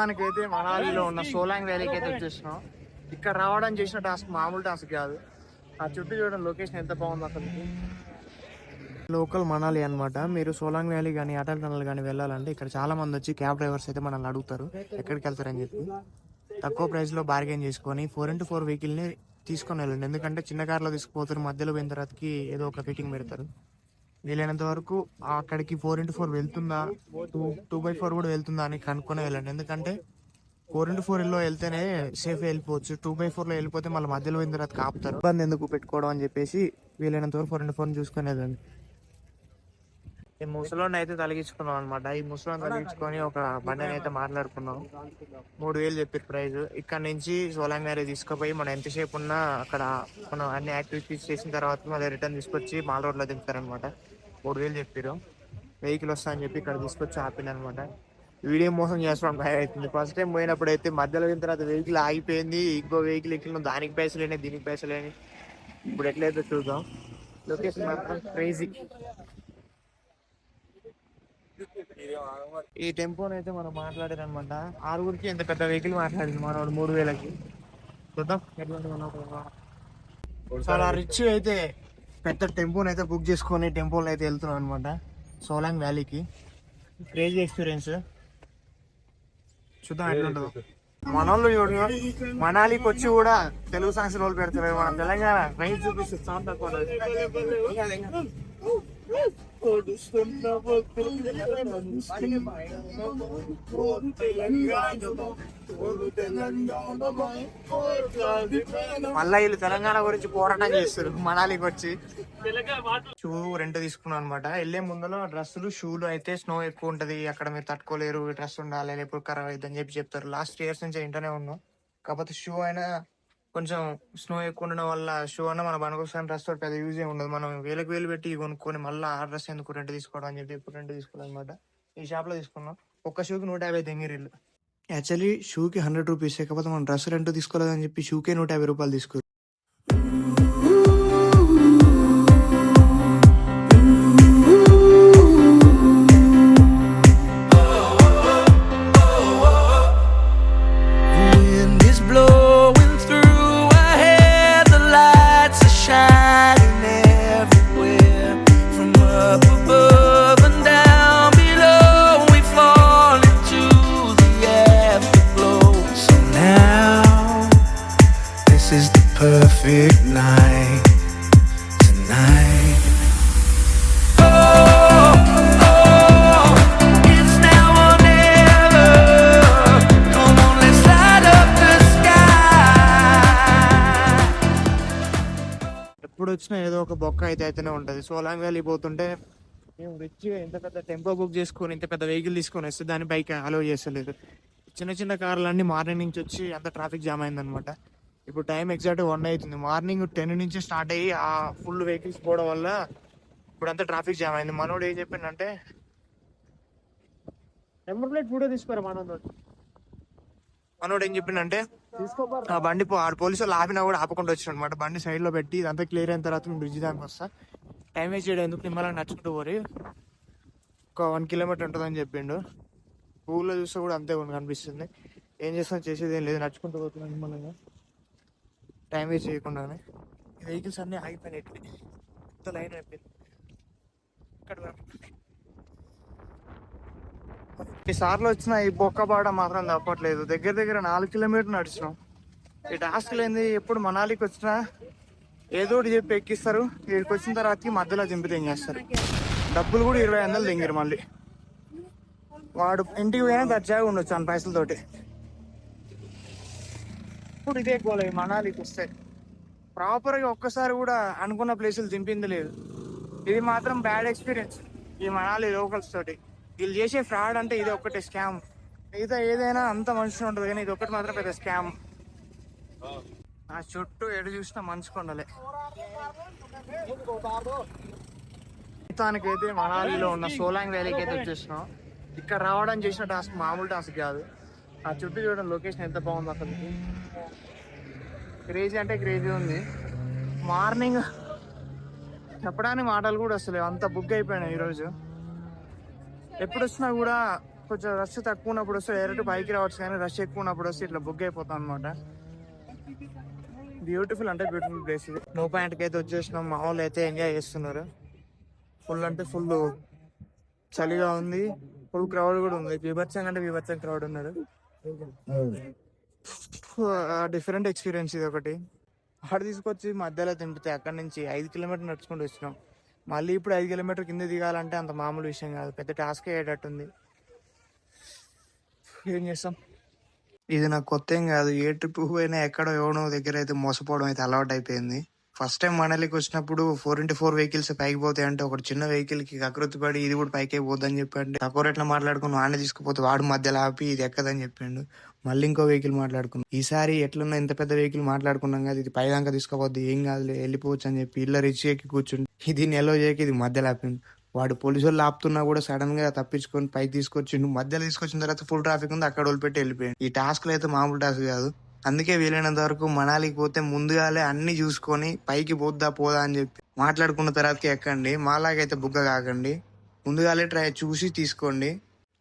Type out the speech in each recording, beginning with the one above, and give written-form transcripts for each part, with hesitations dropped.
ప్రస్తుతానికైతే మనాలిలో ఉన్న సోలాంగ్ వ్యాలీకి అయితే వచ్చేసినాం. ఇక్కడ రావడం చేసిన టాస్క్ మామూలు టాస్క్ కాదు. ఆ చుట్టూ చూడడం లొకేషన్ ఎంత బాగుంది అసలు. లోకల్ మనాలి అనమాట. మీరు సోలాంగ్ వ్యాలీ కానీ అటల్ టనల్ కానీ వెళ్ళాలంటే ఇక్కడ చాలా మంది వచ్చి క్యాబ్ డ్రైవర్స్ అయితే మనల్ని అడుగుతారు ఎక్కడికి వెళ్తారని చెప్పి. తక్కువ ప్రైస్లో బార్గెన్ చేసుకొని 4x4 వెహికల్ని తీసుకొని వెళ్ళండి. ఎందుకంటే చిన్న కార్లో తీసుకుపోతారు, మధ్యలో పోయిన తర్వాతకి ఏదో ఒక ఫిట్టింగ్ పెడతారు. వీలైనంత వరకు అక్కడికి 4x4 వెళ్తుందా, 2x4 కూడా వెళ్తుందా అని కనుక్కొని వెళ్ళండి. ఎందుకంటే 4x4 వెళ్తేనే సేఫ్ వెళ్ళిపోవచ్చు. 2x4 వెళ్ళిపోతే మళ్ళీ మధ్యలో పోయిన తర్వాత కాపుతారు. ఇబ్బంది ఎందుకు పెట్టుకోవడం అని చెప్పేసి వీలైనంత వరకు 4x4 చూసుకొని వెళ్ళండి. ఈ ముసలోని అయితే తొలగించుకున్నాం అనమాట. ఈ ముసలోని తొలగించుకొని ఒక బండిని అయితే మాట్లాడుకున్నాం. 3000 చెప్పారు ప్రైజ్. ఇక్కడ నుంచి సోలాంగ్ వ్యాలీ తీసుకుపోయి మనం ఎంతసేపు ఉన్నా అక్కడ మనం అన్ని యాక్టివిటీస్ చేసిన తర్వాత మళ్ళీ రిటర్న్ తీసుకొచ్చి మాల్ రోడ్లో దింపుతారనమాట. 3000 చెప్పారు. వెహికల్ వస్తా అని చెప్పి ఇక్కడ తీసుకొచ్చి ఆపింది అనమాట. వీడియో మోసం చేసుకోవడం భయం అవుతుంది. ఫస్ట్ టైం పోయినప్పుడు అయితే మధ్యలో పోయిన తర్వాత వెహికల్ ఆగిపోయింది. ఇంకో వెహికల్ ఎక్కిన దానికి పైసలేని దీనికి పైసలేని. ఇప్పుడు ఎట్లయితే చూద్దాం. లొకేషన్ మాత్రం క్రేజీ. ఈ టెంపోని అయితే మనం మాట్లాడారు అనమాట. 6గురికి ఎంత పెద్ద వెహికల్ మాట్లాడింది మనోడు 3000కి. చూద్దాం చాలా రిచ్ అయితే పెద్ద టెంపోని అయితే బుక్ చేసుకొని టెంపోలో అయితే వెళ్తున్నాం అనమాట సోలాంగ్ వ్యాలీకి. Crazy experience. చూద్దాం ఎట్లుంటుందో. మనోళ్ళు మనాలికి వచ్చి కూడా తెలుగు సాంగ్స్ రోల్ పెడతారు. మన తెలంగాణ రైతు చూపిస్తే చాలా తక్కువ. మళ్ళా వీళ్ళు తెలంగాణ గురించి పోరాటం చేస్తారు మనాలికి వచ్చి. షూ రెంట్ తీసుకున్నాం అనమాట. వెళ్లే ముందులో డ్రెస్సులు షూలు అయితే స్నో ఎక్కువ ఉంటది, అక్కడ మీరు తట్టుకోలేరు, డ్రెస్ ఉండాలి, లేకపోతే ఖరాబ్ అవుతుంది అని చెప్పి చెప్తారు. లాస్ట్ ఇయర్స్ నుంచి ఇంటనే ఉన్నాం. కాకపోతే షూ అయినా కొంచెం స్నో ఎక్కువ ఉండడం వల్ల షూ అన్న మన పనికొస్తాను, డ్రెస్ తోటి పెద్ద యూజ్ ఉండదు. మనం వేలు పెట్టి కొనుక్కొని మళ్ళీ ఆ డ్రెస్ ఎందుకు రెంట్ తీసుకోవడం అని చెప్పి ఇప్పుడు రెంట్ తీసుకోవాలి అనమాట. ఈ షాప్ లో తీసుకున్నాం. ఒక్క షూకి 150 తెంగిరీళ్ళు. Actually షూకి 100 rupees. కాకపోతే మనం డ్రెస్ రెంట్ తీసుకోలేదని చెప్పి షూకే 150 రూపాయలు తీసుకున్నాం. Perfect night tonight. It's now or never. Come on, let's light up the sky. ఎప్పుడు వచ్చినా ఏదో ఒక బొక్క అయితేనే ఉంటది. సోలాంగ్ వ్యాలీ పోతుంటే మేము రిచ్గా ఇంత పెద్ద టెంపో బుక్ చేసుకొని ఇంత పెద్ద వెహికల్ తీసుకొని వస్తే దాని బైక్ అలో చేస్తలేదు. చిన్న చిన్న కార్లన్నీ మార్నింగ్ నుంచి వచ్చి అంత ట్రాఫిక్ జామ్ అయిందనమాట. ఇప్పుడు టైం ఎగ్జాక్ట్ 1 అవుతుంది. మార్నింగ్ 10 నుంచి స్టార్ట్ అయ్యి ఆ ఫుల్ వెహికల్స్ పోవడం వల్ల ఇప్పుడు అంతా ట్రాఫిక్ జామ్ అయింది. మనోడు ఏం చెప్పిండంటే నెంబర్ ప్లేట్ ఫోటో తీసుకోరా. మనోడు ఏం చెప్పిండంటే ఆ బండి ఆడు పోలీసు వాళ్ళు ఆపినా కూడా ఆపకుండా వచ్చాడు అనమాట. బండి సైడ్ లో పెట్టి ఇదంతా క్లియర్ అయిన తర్వాత బ్రిడ్జ్ దానికి వస్తా, టైం వేస్ట్ చేయడం ఎందుకు, నిమ్మల్ని నడుచుకుంటూ పోరి ఒక 1 కిలోమీటర్ ఉంటుందని చెప్పిండు. ఊళ్ళో చూస్తే కూడా అంతే కనిపిస్తుంది. ఏం చేస్తాం, చేసేది ఏం లేదు, నడుచుకుంటూ పోతున్నాం నిమ్మలంగా, టైం వేస్ట్ చేయకుండానే. ఈ వెహికల్స్ అన్నీ ఆగిపోయినాయి. ఇంత లైన్ అయిపోయింది. ఇక్కడ ఈసార్లు వచ్చిన ఈ బొక్కబాడ మాత్రం తప్పట్లేదు. దగ్గర 4 కిలోమీటర్లు నడిచినాం. ఈ టాస్క్లు ఏంది, ఎప్పుడు మనాలికి వచ్చినా ఏదో ఒకటి చెప్పి ఎక్కిస్తారు. ఇక్కడికి వచ్చిన తర్వాతకి మధ్యలో దింపి తెంగేస్తారు. డబ్బులు కూడా 20 తెంగారు. మళ్ళీ వాడు ఇంటికి పోయినా దర్జాగా ఉండొచ్చు అన్న పైసలతోటి. ఇప్పుడు ఇదే గోల మనాలికి వస్తే. ప్రాపర్గా ఒక్కసారి కూడా అనుకున్న ప్లేసులు దింపింది లేదు. ఇది మాత్రం బ్యాడ్ ఎక్స్పీరియన్స్ ఈ మనాలి లోకల్స్ తోటి. వీళ్ళు చేసే ఫ్రాడ్ అంటే ఇది ఒక్కటే స్కామ్. మిగతా ఏదైనా అంత మంచిగా ఉంటుంది కానీ ఇది ఒక్కటి మాత్రం పెద్ద స్కామ్. ఆ చుట్టూ ఎడు చూసినా మంచి కొండలే. మొత్తానికైతే మనాలిలో ఉన్న సోలాంగ్ వ్యాలీకి అయితే వచ్చేసినాం. ఇక్కడ రావడం చేసిన టాస్క్ మామూలు టాస్క్ కాదు. ఆ చుట్టూ చూడడం లొకేషన్ ఎంత బాగుంది అసలు. క్రేజీ అంటే క్రేజీ ఉంది. మార్నింగ్ చెప్పడానికి మాటలు కూడా వస్తలేవు, అంత బుక్ అయిపోయినాయి ఈరోజు. ఎప్పుడు వచ్చినా కూడా కొంచెం రష్ తక్కువ ఉన్నప్పుడు వస్తే డైరెక్ట్ పైకి రావచ్చు, కానీ రష్ ఎక్కువ ఉన్నప్పుడు వస్తే ఇట్లా బుక్ అయిపోతాం అనమాట. బ్యూటిఫుల్ అంటే బ్యూటిఫుల్ ప్లేస్ ఇది. నో పాయింట్కి అయితే వచ్చేసినాం. మా వాళ్ళు అయితే ఎంజాయ్ చేస్తున్నారు. ఫుల్ అంటే ఫుల్ చలిగా ఉంది, ఫుల్ క్రౌడ్ కూడా ఉంది. బీభత్సంగా అంటే బీభత్సం క్రౌడ్ ఉన్నారు. డిఫరెంట్ ఎక్స్పీరియన్స్ ఇది ఒకటి. అక్కడ తీసుకొచ్చి మధ్యలో తింపితే అక్కడ నుంచి 5 కిలోమీటర్లు నడుచుకుంటూ వచ్చినాం. మళ్ళీ ఇప్పుడు 5 కిలోమీటర్ కింద దిగాలంటే అంత మామూలు విషయం కాదు, పెద్ద టాస్క్ అయ్యేటట్టుంది. ఏం చేస్తాం, ఇది నాకు కొత్త ఏం కాదు. ఏ ట్రిప్ పోయినా ఎక్కడో ఎవడో దగ్గర అయితే మోసపోవడం అయితే అలవాటు అయిపోయింది. ఫస్ట్ టైం మనాలికి వచ్చినప్పుడు 4x4 వెహికల్స్ పైకి పోతాయి అంటే ఒక చిన్న వెహికల్ కి కకృతి పడి ఇది కూడా పైకే పోద్దని చెప్పండి. తక్కువ రేట్లో మాట్లాడుకుని వాడిని తీసుకుపోతే వాడు మధ్యలో ఆపి ఇది ఎక్కదని చెప్పిండు. మళ్ళీ ఇంకో వెహికల్ మాట్లాడుకున్నాం. ఈసారి ఎట్లున్నా ఇంత పెద్ద వెహికల్ మాట్లాడుకున్నాం కదా, ఇది పైదాకా తీసుకోవద్దు, ఏం కాదులే వెళ్ళిపోవచ్చు అని చెప్పి ఇళ్ళ రిచ్ ఎక్కి కూర్చుండి ఇది నెలో చేయకి ఇది మధ్యలో ఆపిండు. వాడు పోలీసు వాళ్ళు ఆపుతున్నా కూడా సడన్ గా తప్పించుకొని పైకి తీసుకొచ్చిండు. మధ్యలో తీసుకొచ్చిన తర్వాత ఫుల్ ట్రాఫిక్ ఉంది, అక్కడ వదిలిపెట్టి వెళ్ళిపోయాడు. ఈ టాస్క్ అయితే మామూలు టాస్క్ కాదు. అందుకే వీలైనంత వరకు మనాలికి పోతే ముందుగాలే అన్ని చూసుకొని పైకి పోదా అని చెప్పి మాట్లాడుకున్న తర్వాతకి ఎక్కండి. మాలాగైతే బుగ్గ కాకండి, ముందుగాలే చూసి తీసుకోండి.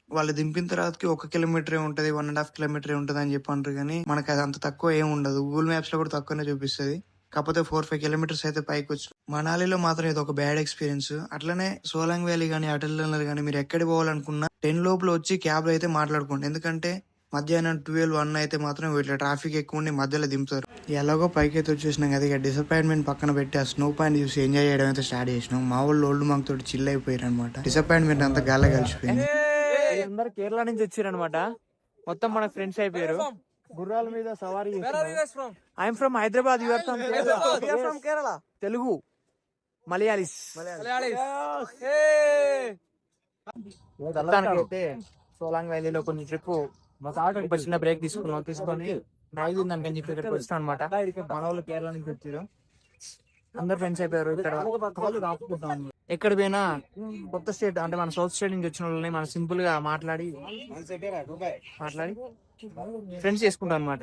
వాళ్ళు దింపిన తర్వాతకి 1 కిలోమీటరే ఉంటది, 1.5 కిలోమీటరే ఉంటది అని చెప్పి అంటారు. కానీ మనకి అది అంత తక్కువ ఏం ఉండదు. గూగుల్ మ్యాప్స్ లో కూడా తక్కువనే చూపిస్తుంది. కాకపోతే 4-5 కిలోమీటర్స్ అయితే పైకి వచ్చు. మనాలిలో మాత్రం ఇది ఒక బ్యాడ్ ఎక్స్పీరియన్స్. అట్లనే సోలాంగ్ వ్యాలీ కానీ అటల్ కానీ మీరు ఎక్కడికి పోవాలనుకున్నా 10 లోపల వచ్చి క్యాబ్ లో అయితే మాట్లాడుకోండి. ఎందుకంటే మధ్యాహ్నం 12-1 అయితే మాత్రం ఇట్లా ట్రాఫిక్ ఎక్కువ ఉండి మధ్యలో దింపుతారు. ఎలాగో పైకి అయితే వచ్చేసినాం కదా, ఇక డిసప్పాయింట్మెంట్ పక్కన పెట్టి ఆ స్నో పాయింట్ చూసి ఎంజాయ్ చేయడం అయితే స్టార్ట్ చేసినాం. మా వాళ్ళు ఓల్డ్ మాకు తోటి చిల్ అయిపోయారు అనమాట. డిసప్పాయింట్మెంట్ అంతా గాల్లో కలిసిపోయింది. అందరు కేరళ నుంచి వచ్చారనమాట, మొత్తం మన ఫ్రెండ్స్ అయిపోయారు. గుర్రాల మీద సవారీ. I'm from Hyderabad, you are from Kerala. Telugu Malayalis. అయితే సోలాంగ్ వ్యాలీలో కొన్ని ట్రిప్ చిన్న బ్రేక్ తీసుకొని మ్యాగీ ఉందని చెప్పి ఇక్కడికి వచ్చాం అనమాట. మన వాళ్ళు కేరళ నుంచి వచ్చారు, అందరు ఫ్రెండ్స్ అయిపోయారు. ఇక్కడ ఎక్కడ పోయినా కొత్త స్టేట్ అంటే మన సౌత్ స్టేట్ నుంచి వచ్చిన వాళ్ళని మనం సింపుల్ గా మాట్లాడి ఫ్రెండ్స్ చేసుకుంటాం అనమాట.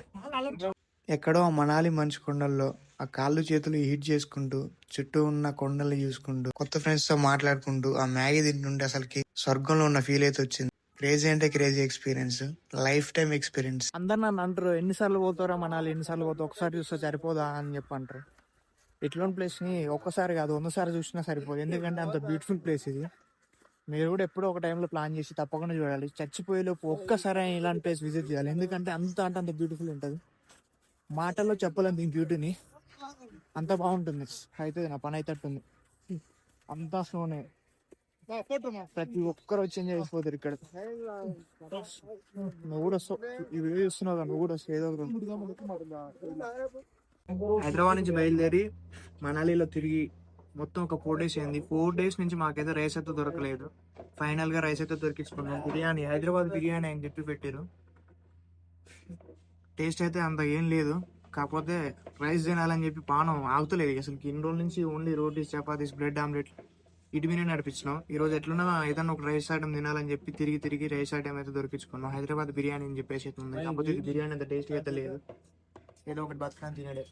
ఎక్కడో మనాలి మంచు కొండల్లో ఆ కాళ్ళు చేతులు హీట్ చేసుకుంటూ చుట్టూ ఉన్న కొండలు చూసుకుంటూ కొత్త ఫ్రెండ్స్ తో మాట్లాడుకుంటూ ఆ మ్యాగీ తింటుంటే అసలుకి స్వర్గంలో ఉన్న ఫీల్ అయితే వచ్చింది. క్రేజీ అంటే crazy experience, life time experience. అందరు నన్ను అంటారు, ఎన్నిసార్లు పోతారా మనాలి, ఎన్నిసార్లు పోతావు, ఒకసారి చూస్తే సరిపోదా అని చెప్పి అంటారు. ఇట్లాంటి ప్లేస్ ని ఒక్కసారి కాదు 100 సార్లు చూసినా సరిపోదు, ఎందుకంటే అంత బ్యూటిఫుల్ ప్లేస్ ఇది. మీరు కూడా ఎప్పుడో ఒక టైంలో ప్లాన్ చేసి తప్పకుండా చూడాలి. చచ్చిపోయేలోపు ఒక్కసారి ఇలాంటి ప్లేస్ విజిట్ చేయాలి, ఎందుకంటే అంత బ్యూటిఫుల్ ఉంటుంది. మాటల్లో చెప్పలేం దీని బ్యూటీని, అంత బాగుంటుంది. అయితే నా పని అయితే అట్టుంది, అంతా స్నోనే. ప్రతి ఒక్కరు వచ్చి ఎంజాయ్ చేసిపోతారు ఇక్కడ. నువ్వు కూడా వస్తావు, ఈ వీడియో చూస్తున్నావు కదా, నువ్వు కూడా వస్తావు ఏదో ఒకటి. హైదరాబాద్ నుంచి బయలుదేరి మనాలిలో తిరిగి మొత్తం ఒక 4 days అయింది. 4 days నుంచి మాకైతే రైస్ అయితే దొరకలేదు. ఫైనల్ గా రైస్ అయితే దొరికించుకున్నాం. బిర్యానీ, హైదరాబాద్ బిర్యానీ అని చెప్పి పెట్టారు. టేస్ట్ అయితే అంత ఏం లేదు, కాకపోతే రైస్ తినాలని చెప్పి పానం ఆగుతలేదు అసలు. ఇన్ని రోజుల నుంచి only rotis, chapatis, bread omelette ఇటు మీద నడిపించినాం. ఈ రోజు ఎట్లున్నా ఏదన్నా ఒక రైస్ ఐటమ్ తినాలని చెప్పి తిరిగి రైస్ ఐటమ్ అయితే దొరికించుకున్నాం. హైదరాబాద్ బిర్యానీ అని చెప్పేసి అయితే ఉంది, కాకపోతే ఇది బిర్యానీ అంత టేస్ట్ అయితే లేదు. ఏదో ఒకటి బతకాలని తినడే.